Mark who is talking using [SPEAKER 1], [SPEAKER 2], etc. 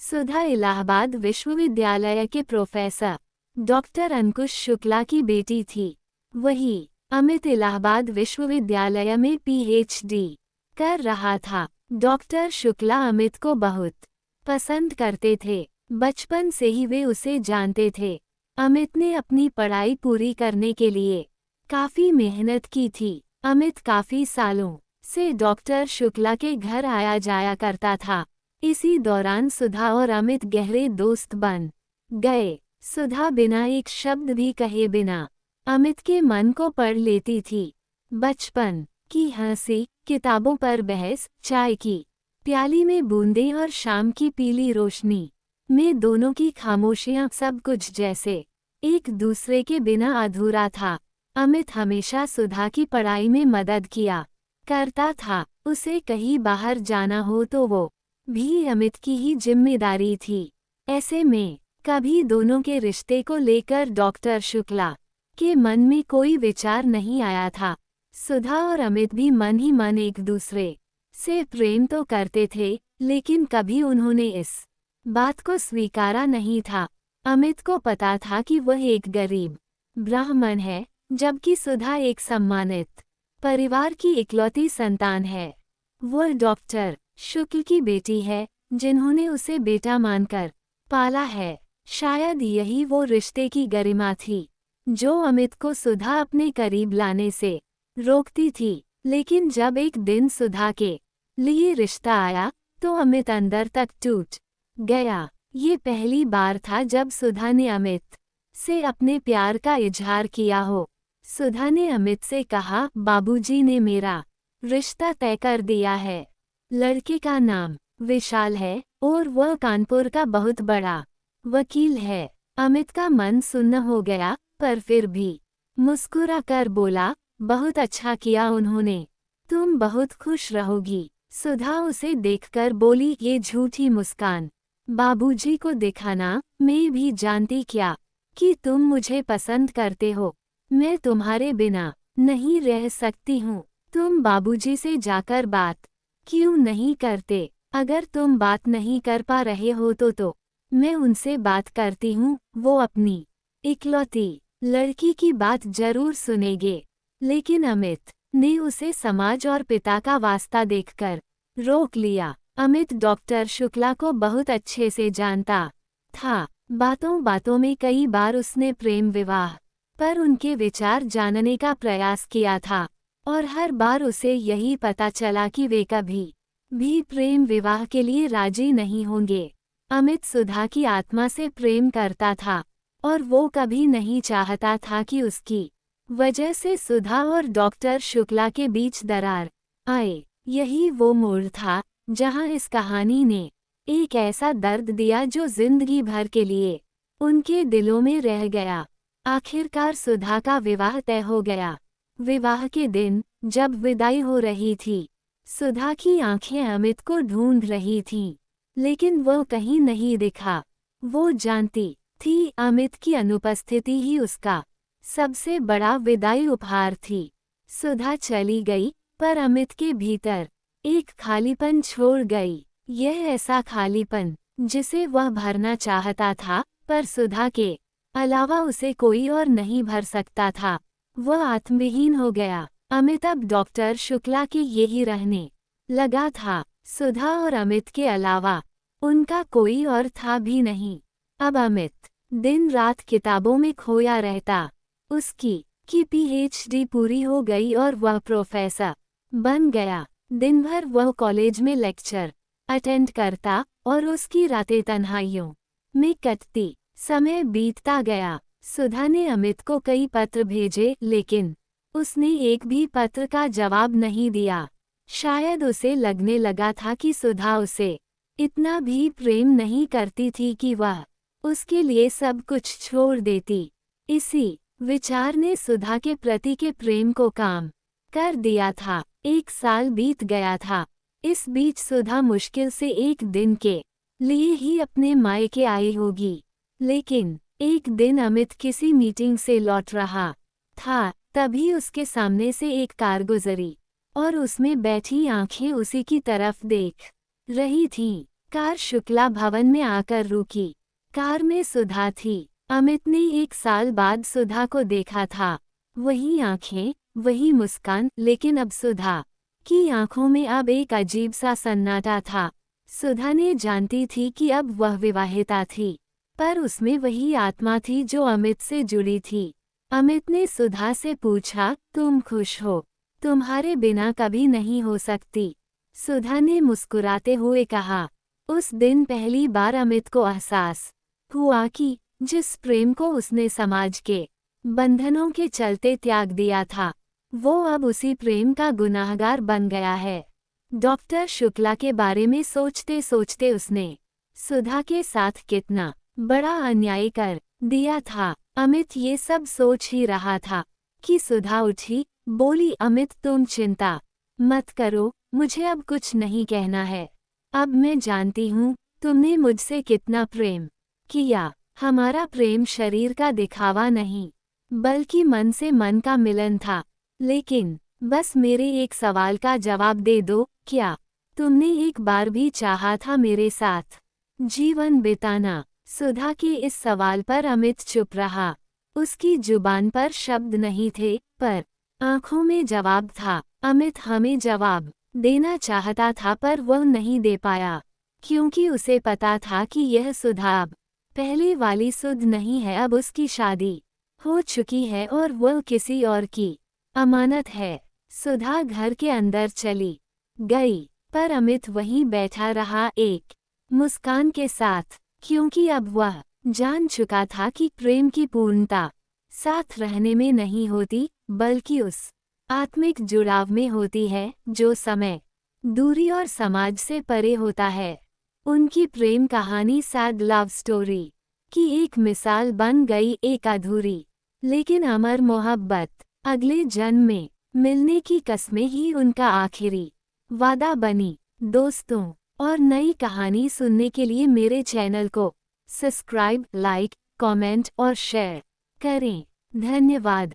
[SPEAKER 1] सुधा इलाहाबाद विश्वविद्यालय के professor doctor अंकुश शुक्ला की बेटी थी। वही अमित इलाहाबाद विश्वविद्यालय में पीएचडी कर रहा था। डॉक्टर शुक्ला अमित को बहुत पसंद करते थे। बचपन से ही वे उसे जानते थे। अमित ने अपनी पढ़ाई पूरी करने के लिए काफ़ी मेहनत की थी। अमित काफ़ी सालों से डॉक्टर शुक्ला के घर आया जाया करता था। इसी दौरान सुधा और अमित गहरे दोस्त बन गए। सुधा बिना एक शब्द भी कहे बिना अमित के मन को पढ़ लेती थी। बचपन की हंसी, किताबों पर बहस, चाय की प्याली में बूंदें और शाम की पीली रोशनी में दोनों की खामोशियां, सब कुछ जैसे एक दूसरे के बिना अधूरा था। अमित हमेशा सुधा की पढ़ाई में मदद किया करता था। उसे कहीं बाहर जाना हो तो वो भी अमित की ही जिम्मेदारी थी। ऐसे में कभी दोनों के रिश्ते को लेकर डॉक्टर शुक्ला के मन में कोई विचार नहीं आया था। सुधा और अमित भी मन ही मन एक दूसरे से प्रेम तो करते थे, लेकिन कभी उन्होंने इस बात को स्वीकारा नहीं था। अमित को पता था कि वह एक गरीब ब्राह्मण है, जबकि सुधा एक सम्मानित परिवार की इकलौती संतान है। वह डॉक्टर शुक्ल की बेटी है, जिन्होंने उसे बेटा मानकर पाला है। शायद यही वो रिश्ते की गरिमा थी जो अमित को सुधा अपने करीब लाने से रोकती थी। लेकिन जब एक दिन सुधा के लिए रिश्ता आया तो अमित अंदर तक टूट गया। ये पहली बार था जब सुधा ने अमित से अपने प्यार का इजहार किया हो। सुधा ने अमित से कहा, बाबूजी ने मेरा रिश्ता तय कर दिया है। लड़के का नाम विशाल है और वह कानपुर का बहुत बड़ा वकील है। अमित का मन सुन्न हो गया, पर फिर भी मुस्कुरा कर बोला, बहुत अच्छा किया उन्होंने, तुम बहुत खुश रहोगी। सुधा उसे देखकर बोली, ये झूठी मुस्कान बाबूजी को दिखाना। मैं भी जानती क्या कि तुम मुझे पसंद करते हो। मैं तुम्हारे बिना नहीं रह सकती हूँ। तुम बाबूजी से जाकर बात क्यों नहीं करते? अगर तुम बात नहीं कर पा रहे हो तो मैं उनसे बात करती हूँ। वो अपनी इकलौती लड़की की बात जरूर सुनेंगे। लेकिन अमित ने उसे समाज और पिता का वास्ता देखकर रोक लिया। अमित डॉक्टर शुक्ला को बहुत अच्छे से जानता था। बातों बातों में कई बार उसने प्रेम विवाह पर उनके विचार जानने का प्रयास किया था, और हर बार उसे यही पता चला कि वे कभी भी प्रेम विवाह के लिए राजी नहीं होंगे। अमित सुधा की आत्मा से प्रेम करता था और वो कभी नहीं चाहता था कि उसकी वजह से सुधा और डॉक्टर शुक्ला के बीच दरार आए। यही वो मोड़ था जहां इस कहानी ने एक ऐसा दर्द दिया जो जिंदगी भर के लिए उनके दिलों में रह गया। आखिरकार सुधा का विवाह तय हो गया। विवाह के दिन जब विदाई हो रही थी, सुधा की आंखें अमित को ढूंढ रही थीं, लेकिन वो कहीं नहीं दिखा। वो जानती थी अमित की अनुपस्थिति ही उसका सबसे बड़ा विदाई उपहार थी। सुधा चली गई, पर अमित के भीतर एक खालीपन छोड़ गई। यह ऐसा खालीपन जिसे वह भरना चाहता था, पर सुधा के अलावा उसे कोई और नहीं भर सकता था। वह आत्मविहीन हो गया। अमित अब डॉक्टर शुक्ला के यही रहने लगा था। सुधा और अमित के अलावा उनका कोई और था भी नहीं। अब अमित दिन रात किताबों में खोया रहता। उसकी पीएचडी पूरी हो गई और वह प्रोफेसर बन गया। दिन भर वह कॉलेज में लेक्चर अटेंड करता और उसकी रातें तन्हाइयों में कटती। समय बीतता गया। सुधा ने अमित को कई पत्र भेजे, लेकिन उसने एक भी पत्र का जवाब नहीं दिया। शायद उसे लगने लगा था कि सुधा उसे इतना भी प्रेम नहीं करती थी कि वह उसके लिए सब कुछ छोड़ देती। इसी विचार ने सुधा के प्रति के प्रेम को काम कर दिया था। 1 साल बीत गया था। इस बीच सुधा मुश्किल से एक दिन के लिए ही अपने मायके आई होगी। लेकिन एक दिन अमित किसी मीटिंग से लौट रहा था, तभी उसके सामने से एक कार गुजरी और उसमें बैठी आंखें उसी की तरफ देख रही थीं। कार शुक्ला भवन में आकर रुकी। कार में सुधा थी। अमित ने 1 साल बाद सुधा को देखा था। वही आंखें, वही मुस्कान, लेकिन अब सुधा की आंखों में अब एक अजीब सा सन्नाटा था। सुधा ने जानती थी कि अब वह विवाहिता थी, पर उसमें वही आत्मा थी जो अमित से जुड़ी थी। अमित ने सुधा से पूछा, तुम खुश हो? तुम्हारे बिना कभी नहीं हो सकती। सुधा ने मुस्कुराते हुए कहा। उस दिन पहली बार अमित को एहसास हुआ कि जिस प्रेम को उसने समाज के बंधनों के चलते त्याग दिया था, वो अब उसी प्रेम का गुनाहगार बन गया है। डॉक्टर शुक्ला के बारे में सोचते सोचते उसने सुधा के साथ कितना बड़ा अन्याय कर दिया था। अमित ये सब सोच ही रहा था कि सुधा उठी, बोली, अमित तुम चिंता मत करो, मुझे अब कुछ नहीं कहना है। अब मैं जानती हूँ तुमने मुझसे कितना प्रेम किया। हमारा प्रेम शरीर का दिखावा नहीं, बल्कि मन से मन का मिलन था। लेकिन बस मेरे एक सवाल का जवाब दे दो, क्या तुमने एक बार भी चाहा था मेरे साथ जीवन बिताना? सुधा के इस सवाल पर अमित चुप रहा। उसकी जुबान पर शब्द नहीं थे, पर आंखों में जवाब था। अमित हमें जवाब देना चाहता था, पर वह नहीं दे पाया, क्योंकि उसे पता था कि यह सुधा अब पहले वाली सुध नहीं है। अब उसकी शादी हो चुकी है और वह किसी और की अमानत है। सुधा घर के अंदर चली गई, पर अमित वहीं बैठा रहा, एक मुस्कान के साथ, क्योंकि अब वह जान चुका था कि प्रेम की पूर्णता साथ रहने में नहीं होती, बल्कि उस आत्मिक जुड़ाव में होती है जो समय, दूरी और समाज से परे होता है। उनकी प्रेम कहानी सैड लव स्टोरी की एक मिसाल बन गई, एक अधूरी लेकिन अमर मोहब्बत। अगले जन्म में मिलने की कस्में ही उनका आखिरी वादा बनी। दोस्तों, और नई कहानी सुनने के लिए मेरे चैनल को सब्सक्राइब, लाइक, कमेंट और शेयर करें। धन्यवाद।